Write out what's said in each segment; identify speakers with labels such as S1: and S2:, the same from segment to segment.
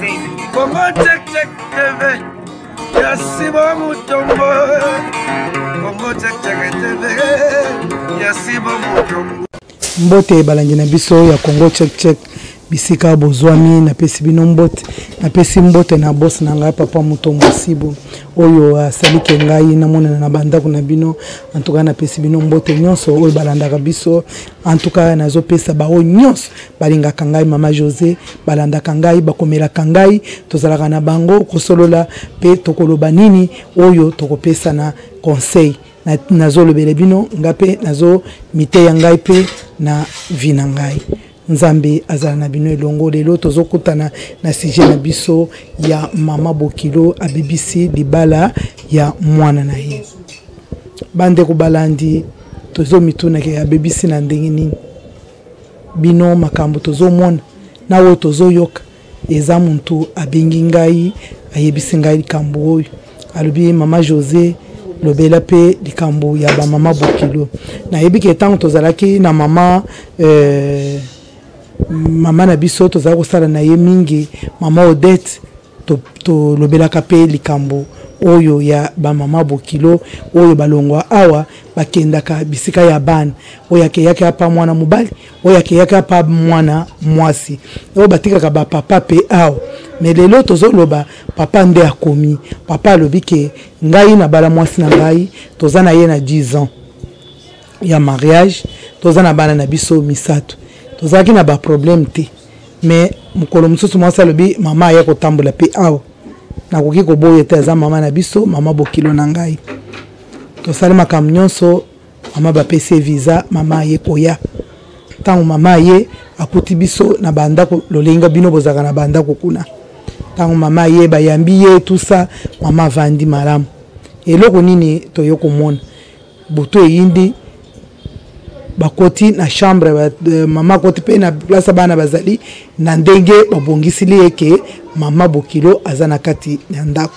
S1: Congo check check TV. Yasi bo mutombo. Congo check check TV. Yasi bo mutombo.
S2: Mbote balangi na biso ya Congo check check. Bisika bozwami na pesi bino mbote na pesi mbote na boss na ngai papa mutombo sibo oyo asalike ngai na mona na banda kuna bino antuka na pesi bino mbote nyonso oyo balandaka biso antuka nazo pesa ba o nyonso balinga kangai mama José balanda kangai bakomela kangai tozalaka na bango kosolola pe tokoloba nini oyo tokopesa na conseil nazo lobele bino ngape nazo mite ya ngai pe na vina ngai Nzambe azala na bino elongo lelo tozokutana na sujet na biso ya Mama Bokilo Abebisi Libala ya Muana Naye. Bande ko balandi tozo mituna ke Abebisi na ndenge nini. Bino makambo tozo mona na wo tozo yoka eza muntu abengi ngai ayebisi ngai likambo oyo. Alobi Mama José lobela pe likambo ya ba Mama Bokilo. Na yebike tango tozalaki na mama Mama na biso tozala kosala na ye mingi Mama Odette to lobela kape likambo oyo ya ba Mama Bokilo oyo balongwa awa bakendaka bisika ya bana oyo yake apa mwana mobali oyo yake apa mwana mwasi oyo batikaka ba papa pe awa mais lelo tozoloba papa nde akomi papa lobike ngai na bala mwasi na ngai tozana ye na 10 ans ya mariage tozana bana na biso misato tozaki na ba problème te mais mukolo mususu mwasa lobi mama ya kotambola pe awa na koki ko boye te za mama na biso Mama Bokilo na ngai to sali makam nyonso mama ba pese visa mama ye koya tangu mama ye akuti biso na banda ko lolenga bino bozaka na banda ko kuna tangu mama ye bayambi ye tout ça mama vandi malamu eloko nini to yoko mona buto yindi bakoti na chambre mama koti pe na place bana bazali na ndenge babongisili eke Mama Bokilo azana kati na ndako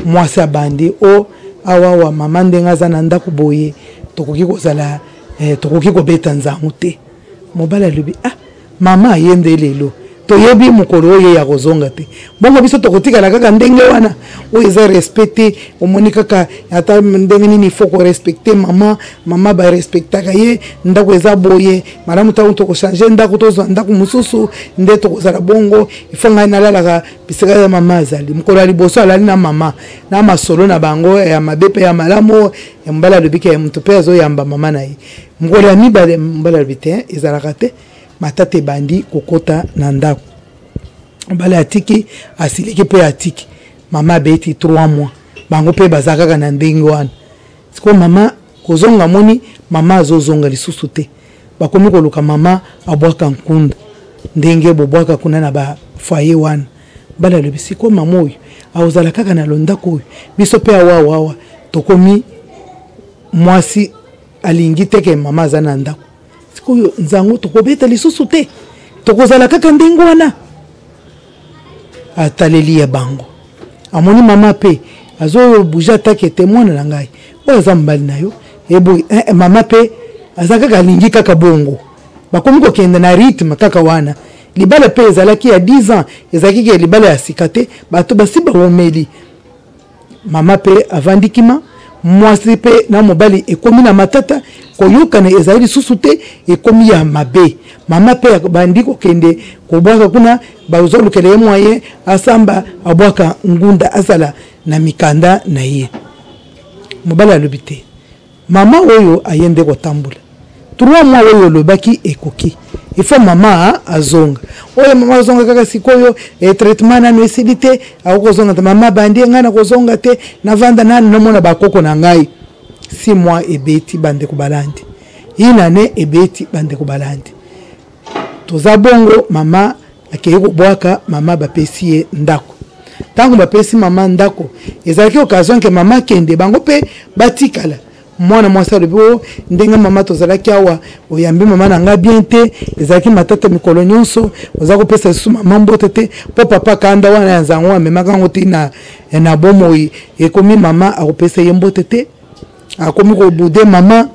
S2: mwasi abandi o awa mama ndenga azana ndako boye tokoki kozala tokoki kobeta nzangu te mobala lobi mama yende lelo toyebi mukolo oyo ya kozonga te bongo biso tokotikala kaka ndenge wana oyo eza respecté omoni kaka ata ndenge nini faut ko respecter mama ba respectaka ye ndako eza boye malamu ta to ko changer ndako to ndako mususu nde to kozala bongo ifonga na lalaka bisika ya mama azali mukolo ali boso alali na mama na masolo na bango ya mabepe ya malamu ya mbala lobike ya mtu pe azo yamba mama na ye mukolo ya mibale mbala lobite ezalaka te matate bandi kokota na ndako bala atiki asiliki pe atiki mama beti 3 mois bango pe bazaka na ndenge wana siko mama kozonga moni mama azozonga lisusu te bakomi koluka mama abwaka nkunda ndenge bobwaka kuna na ba foyer wana bala le bisiko mama oyo awuzala kaka na londako oyo biso pe awa tokomi mwasi alingi teke mama azana ndako siko nzango tokobeta lisusu te tokozala kaka ndenge wana ataleli ya bango amoni mama pe azo buja take témoin na ngai oyo zambali nayo ebo mama pe azaka kalingi kaka bongo bakomi ko kende na rythme kaka wana libala pe ezalaki ya 10 ans ezaki ke libala ya sikate bato basiba omeli mama pe avandikima mwasi pe na mobali ekomi na matata koyokana ezali susu te ekomi ya mabe mama pe bandi ko kende kobwaka kuna bazolukele moyen asamba abwaka ngunda azala na mikanda na ye mobali alobite mama oyo ayende kotambola 3 mois oyo lobaki ekoki ifo mama azonga oyo mama azonga kaka sikoyo traitement na nesilite akozonga mama bandi ngana kozonga te na vanda nani nomona bakoko na ngai 6 mois ebeti bande kubalandi inane ebeti bande kubalandi toza bongo mama akeye kobwaka mama bapesi ye ndako tango bapesi mama ndako ezalaki occasion ke mama kende bango pe batikala mwana mwasa lobo ndenga mama tozalaki awa oyambi mama na nga bien te ezalaki matata mikolo nyonso oza kopesa su mama mbote te po papa kanda wana ya nzango amemaka ngo te na bomoi ekomi mama akopesa ye mbote te akomi kobude mama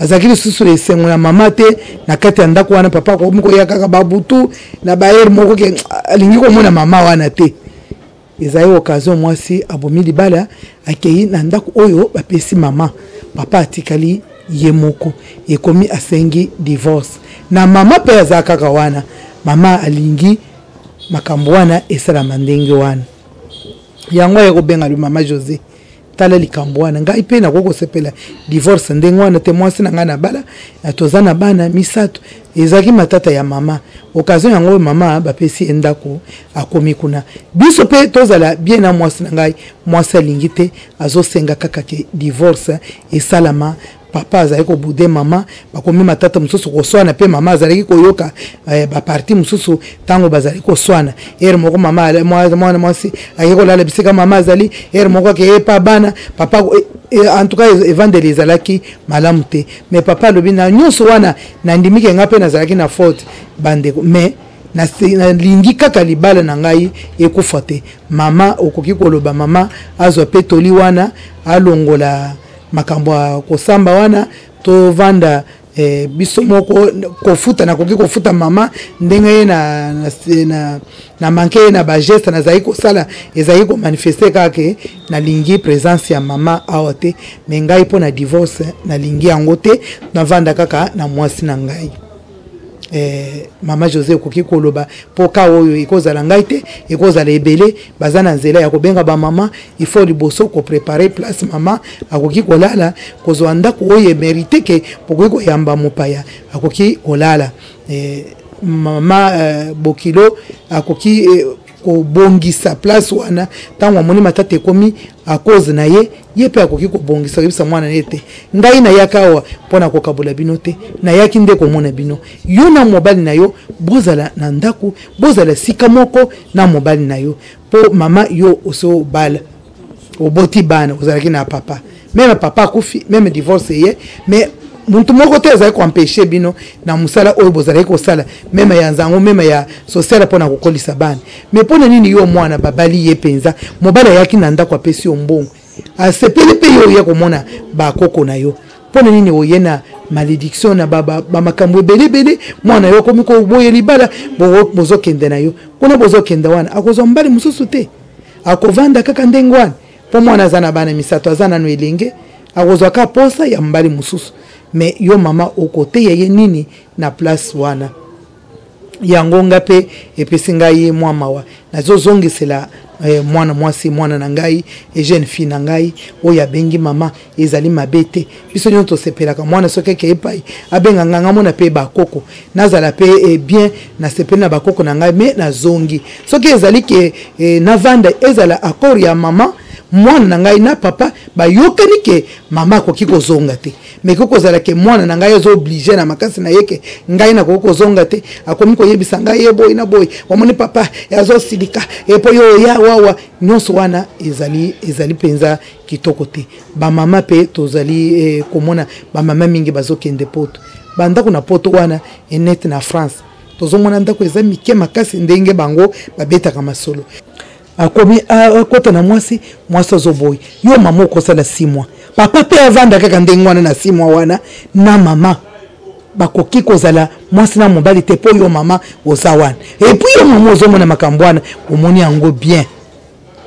S2: azaki lisusu esengo ya mama te na kati ya ndako wana papa ko moko ya kaka babutu na baer moko ke alingi komona mama wana te ezali occasion mwasi abomi libala akei na ndako oyo bapesi mama papa atikali ye moko ekomi asengi divorce na mama pe aza kaka wana mama alingi makambo wana esalama ndenge wana yango ya kobenga lu mama José tala likambo wana ngai pe na koko sepela divorce ndenge wana te mwasi na ngana bala atoza na bana misato ezaki matata ya mama occasion yango mama bapesi endako akomi kuna biso pe tozala bien na mwasi na ngai mwasi alingi te azosenga kaka ke divorce esalama papa azali ko bude mama bakomi matata mususu ko swana pe mama azali ko yoka ba parti mususu tango bazali ko swana moko mama mwana mwasi ayiko lala bisika mama azali moko ke pa bana papa en tout cas evangeliser laki malamu te mais papa lobi na nyonso wana na ndimike ngape na zalaki na faute bande mais na lingi kaka libala na ngai ekufa te mama okoki koloba mama azwa petoli wana alongola makambo kosamba wana to vanda biso moko kofuta na koki kofuta mama ndenge na manke na ba geste na zaiko sala ezaiko manifester kake na lingi présence ya mama aote mais ngai po na divorce na lingi yango te na vanda kaka na mwasi na ngai mama José koki koloba poka oyo ikozala ngai te ikozala ebele bazana nzela ya kobenga ba mama il faut liboso ko préparer place mama akoki kolala kozwa ndako oyo mérité ke pokoki koyamba mopaya akoki kolala mama Bokilo akoki ko bongisa place wana tango amoni matata ekomi a cause na ye pe akoki ko bongisa kebisa mwana nete ngai na yakawa pona ko kabula bino te na yaki nde ko mona bino yo na mobali na yo bozala na ndaku bozala sika moko na mobali na yo po mama yo oso bala oboti bana ozalaki na papa même papa kufi même divorce ye mais muntu moko te azali ko empêcher bino na musala oyo bozali ko sala même ya nzango même ya social pona ko kolisa bana mais pona nini yo mwana babali ye penza mobala yaki na ndako apesi ombongo asepeli pe yo ya komona ba koko na yo pona nini oyena malédiction na baba makambo belebele mwana yo komi ko boye libala bozo kende na yo kuna bozo kende wana akozwa mbali mususu te akovanda kaka ndengwana po mwana zana bana misato azana no elenge akozwa ka posa ya mbali mususu mais yo mama okote ye nini na place wana yango ngape epesi ngai mwa mawa nazozongisela mwana mwasi mwana na ngai jeune fille na ngai oya bengi mama ezali mabete biso nyonto sepelaka mwana soki ke epai abenga nganga mona pe bakoko nazala pe bien na sepela na bakoko na ngai mais nazongi soki ezali ke na vanda ezala accord ya mama mwana na ngai na papa bayokani ke mama koki kozonga te mais koko zala ke mwana na ngai ozo obligé na makasi na yeke ngai na koko zonga te akomi ko yebisa ngai yeboy na boy wamoni papa yazo silika epo yo ya wawa nyonso wana ezali penza kitoko te ba mama pe tozali komona ba mama mingi bazokende poto banda kuna poto wana enet na France tozomona ndako ezali mike makasi ndenge bango babetaka masolo akomi akota na mwasi ozoboy yo mama okosala 6 mois papa pe avanda kaka ndenge wana na 6 mois wana na mama bakoki kozala mwasi na mobali te po yo mama oza wana et puis yo mama ozomona makambo wana omoni yango bien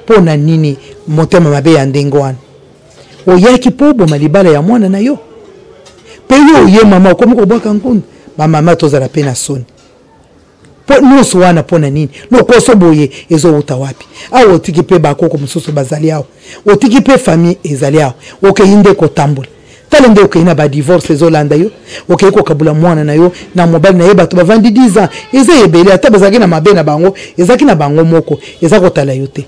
S2: po na nini motema mabe ya ndenge wana oyaki po boma libala ya mwana na yo pe yo ye mama okomi kobwaka nkunda ba mama tozala pe na soni po nyonso wana pona nini lokoso boye ezowuta wapi awo otiki pe bakoko mususu bazali awo otiki pe famille ezali awo okeyinde kotambola tala nde okeyina ba divorce ezolanda yo okei kokabula mwana na yo na mobali na ye bato bavandi 10 ans eza ebele ata bazalaki na mabe na bango ezaki na bango moko eza kotala yo te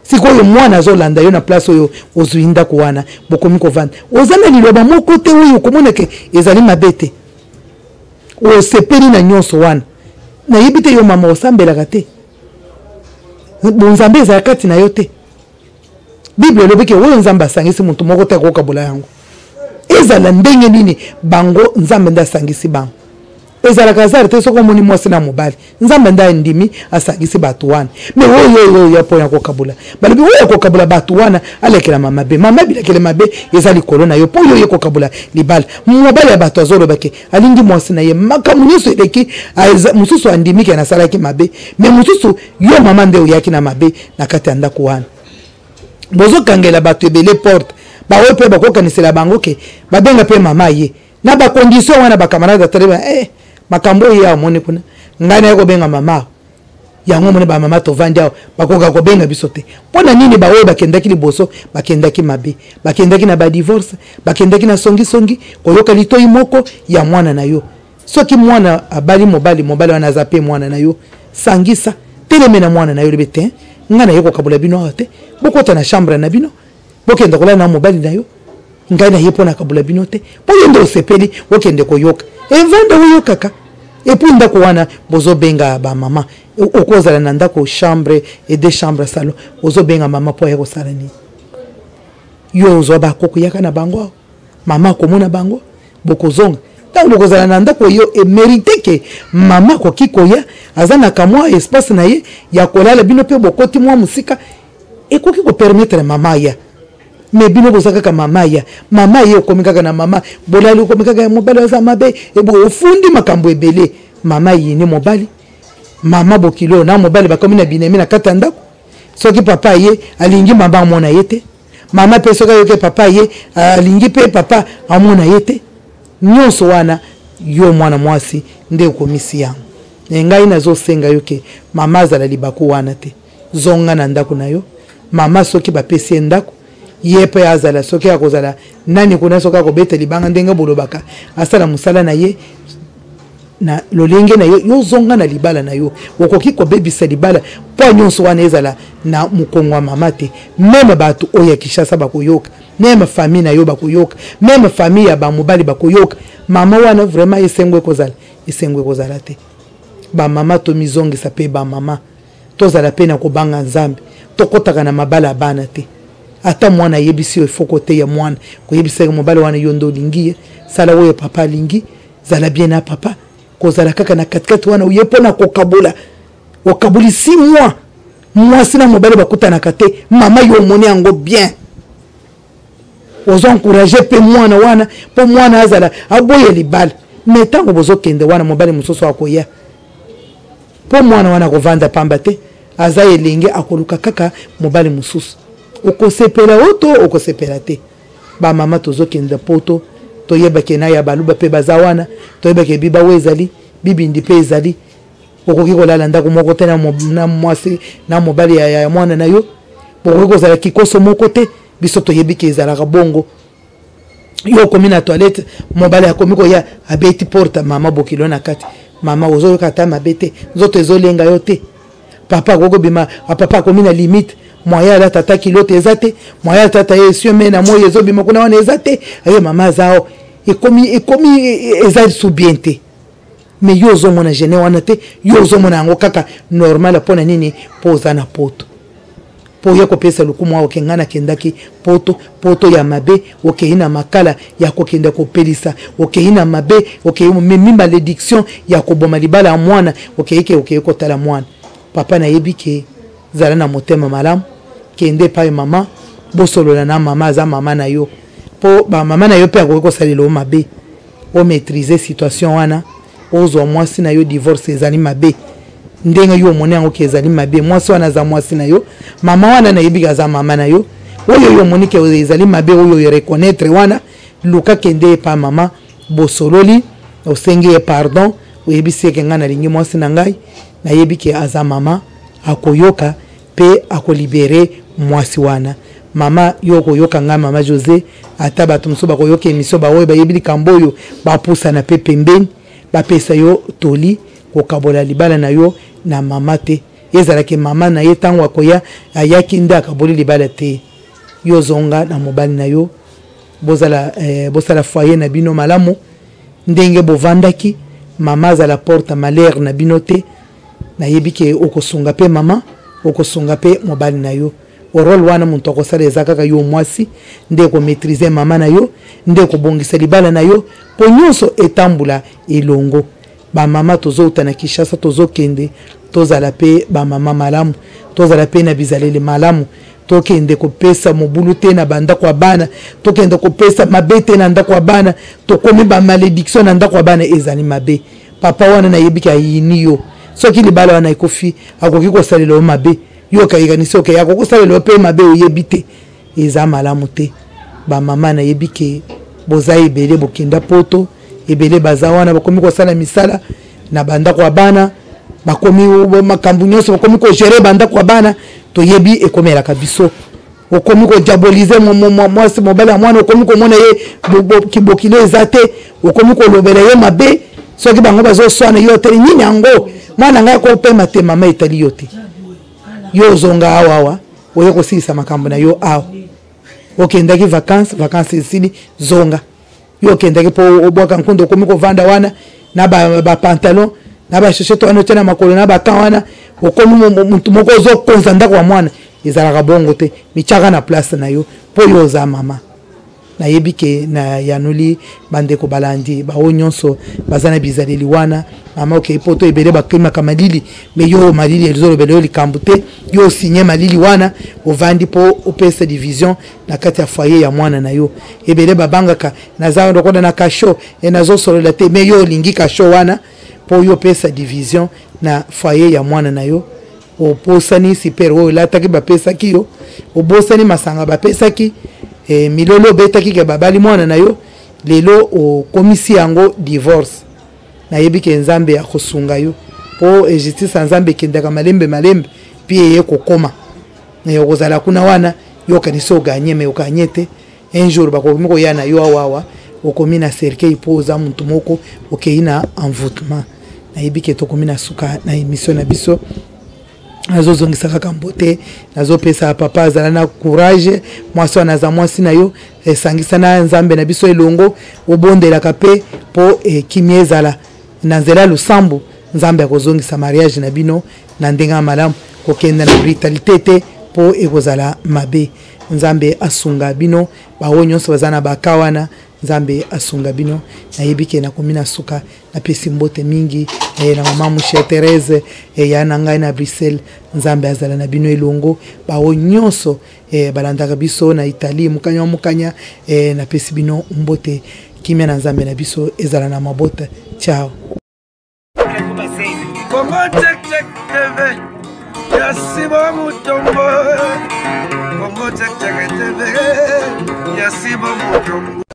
S2: sikoyo mwana azolanda yo na place oyo ozwi ndako wana bokomi kovanda oza na liloba moko te oyo okomoneke ezali mabe te osepeli na nyonso wana na yebite yo mama osambelaka te bonzambe eza kati na yo te Bible lobeke oyo nzambe asangisi muntu moko te kokabola yango ezala ndenge nini bango nzambe nda asangisi bango ezala kazar te soko moni mwasi na mobali nzambe nda ndimi asangisi batu wana me oyo ya po ya kokabula balobi oyo kokabula batu wana alekela mama be mama bilekele mabe ezali kolona yo po yo kokabula libala mobali ya batu azolo bake alingi mwasi na ye makamu nyuso eleki mususu andimi ke na salaki mabe me mususu yo mama nde oyaki na mabe na kati ya ndako wana bozo kangela batu ebele porte ba oyo pe bakokanisela bango ke babenga pe mama ye na ba condition wana ba camarade atareba makambo ya amone kuna ngana yako benga mama yango mone ba mama to vandi bakoka ko benga bisote pona nini ba oyo bakendaki liboso bakendaki mabe bakendaki na ba divorce bakendaki na songi koyoka litoi moko ya mwana na yo soki mwana abali mobali wana zape mwana na yo sangisa teleme na mwana na yo lebete ngana yako kabula bino ate bokota na chambre na bino bokenda kola na mobali na yo ngana yepo na kabula bino te boyende osepeli okende koyoka evanda oyo kaka epu ndako wana bozo benga ba mama okozala na ndako chambre et deux chambres salon ozo benga mama po ya kosala ni yo ozo ba koko yaka na bango mama komona bango bokozonga tango bokozala na ndako yo e mérite ke mama ko kikoya azana kamwa espace na ye ya kolala bino pe bokoti mwa musika ekoki ko permettre mama ya me bino bozaka ka mama ya okomika na mama bolali okomika ya mobali za mabe ebo ofundi makambo ebele mama yini mobali mama Bokilo na mobali bakomi na binemi na kata ndako soki papa ye alingi mama amona yete mama pe soki yoke papa ye alingi pe papa amona yete nyonso wana yo mwana mwasi nde okomisi yango ngai nazo senga yoke mama zala libako wana te zonga na ndako na yo mama soki bapesi ndako yepe azala soki akozala nani kuna soki akobeta libanga ndenge bolobaka asala musala na ye na lolenge na yo zonga na libala na yo okoki kobebisa libala po nyonso wana ezala na mukongo wa mama te meme batu oya Kishasa bakoyoka meme famille na yo bakoyoka meme famille ya bamobali bakoyoka mama wana vraiment esengwe kozala te ba mama to mizongisa pe ba mama tozala pe na kobanga nzambe tokotaka na mabala bana te ata mwana yebisi efoko te ya mwana ko yebisa mobali wana yondo lingi sala oyo papa lingi zala bien na papa kozala kaka na katikati wana uyepona kokabula okabuli 6 mois mwasi na mobali bakutana kate mama yo moni yango bien ozo encourager pe mwana wana po mwana azala aboye libala metango bozo kende wana mobali musoso akoya po mwana wana kovanda pamba te aza elenge akoluka kaka mobali mususu okosepela oto okosepela te ba mama tozo kende poto toyeba kena ya baluba pe bazawana toyeba ke biba wezali bibindi pe ezali okoki kolala ndako moko te na mwasi na mobali ya mwana na yo okoki kozala kikoso moko te biso toyebi ke ezalaka bongo yo komi na toilette mobali akomi koya abeti porte mama Bokilo na kati mama ozoyoka ata mabe te nzoto ezolenga yo te papa akokobima papa akomi na limite moya la tata kilote ezate moya tata yesio mena moyo ezobima kuna wana ezate aye mama zao ekomi ezali subiente me yo zo mona jene wana te yo zo mona ngo kaka normal pona nini poza na poto po yako pesa lukumu wao kengana kendaki poto ya mabe okeina makala ya kokenda kopelisa okeina mabe okeina mimi malédiction ya koboma libala mwana okeike kotala mwana papa na yebike zala na motema malamu kende pa mama bosolola na mama za mama na yo po ba mama na yo pe akoko salelo mabe o maîtriser situation wana ozo mwasi na yo divorce ezali mabe ndenge yo moni yango ke ezali mabe mwasi wana za mwasi na yo mama wana na yebika za mama na yo oyo yo moni ke ezali mabe oyo yo reconnaître wana luka kende pa mama bosololi osengi pardon oyebisi ke ngana lingi mwasi na ngai na yebike aza mama akoyoka pe akolibere mwasi wana mama yoko yoka nga mama José ata bato muso bakoyoka emission baoyo bayebili kamboyo bapusa na pe pembeni bapesa yo toli kokabola libala na yo na mama te ezalaki mama na ye tango akoya ayaki nda akaboli libala te yo zonga na mobali na yo bosala foyer na bino malamu ndenge bovandaki mama za la porte malheur na bino te na yebike okosunga pe mama okosunga pe mobali na yo role wana muntu akosala ezaka yo mwasi nde ko maîtriser mama na yo nde ko bongisa libala na yo po nyonso etambula elongo ba mama tozo utana Kinshasa tozo kende tozala pe ba mama malamu tozala pe na bizaleli malamu tokende kopesa mobulu te na banda kwa bana tokende kopesa mabete na ndako wa bana tokomi ba malédiction na ndako wa bana ezali mabe papa wana na yebiki ayini yo soki libala wana ikofi akoki kosalela mabe yo kayikanisi oke yako kosalela pe mabe oyebite eza malamu te ba mama na yebiki boza ebele bokenda poto ebele baza wana bakomi kosala misala na banda kwa bana bakomi makambu nyonso bakomi ko gérer banda kwa bana to yebi ekomela kabiso okomi ko diaboliser mwasi mobali ya mwana okomi ko mona ye Bokilo ezate okomi ko lobela ye mabe soki bango bazo swana yo te nini yango mwana ngai ko pema te mama etali yo te yo zonga awa oye ko sisa makambo na yo awa okendaki vacances esili zonga yo kendaki po obwaka nkundo okomi ko vanda wana na ba pantalon na ba chaussette wana tena makolo na ba kan wana okomi muntu moko zo konza ndako wa mwana ezalaka bongo te michaka na place na yo po yo za mama na yebike na yanuli bandeko balandi ba onyonso bazana bizaleli wana mama okay poto ebele bakima kamalili me yo malili elizolo bele likambu te yo signé malili wana ovandi po opesa division na kati ya foyer ya mwana na yo ebele babangaka naza ndokoda na kasho enazo solola te me yo lingi kasho wana po yo pesa division na foyer ya mwana na yo oposani super o lataki bapesa ki yo obosani masanga bapesa ki milolo betaki ke babali mwana na yo lelo o komisi yango divorce na yebike nzambe ya kosunga yo po justice nzambe kendaka malembe pi ye kokoma na yo kozala kuna wana yo kaniso gagner me okanyete un jour bakomi ko yana yo awa okomi na cercueil po za muntu moko okeina envoûtement na yebike tokomi na suka na émission na biso nazo zongisa kaka mbote nazo pesa papa azala na courage mwasi wana za mwasi na yo esangisa na nzambe na biso elongo obondela kape po kimie ezala na nzela lusambu nzambe akozongisa mariage na bino na ndenga malamu kokenda na brutalité te po ekozala mabe nzambe asunga bino bawo nyonso bazana bakawana nzambe asunga bino na yebike na komina suka na pesi mbote mingi na mama Mushe Thérèse ya na ngai na Bruxelles nzambe azala na bino elongo bawo nyonso balandaka biso na Italie mukanya na pesi bino mbote kimia na nzambe na biso ezala na mabota ciao
S1: Congo check TV Yasibo mutombo Congo check TV Yasibo mutombo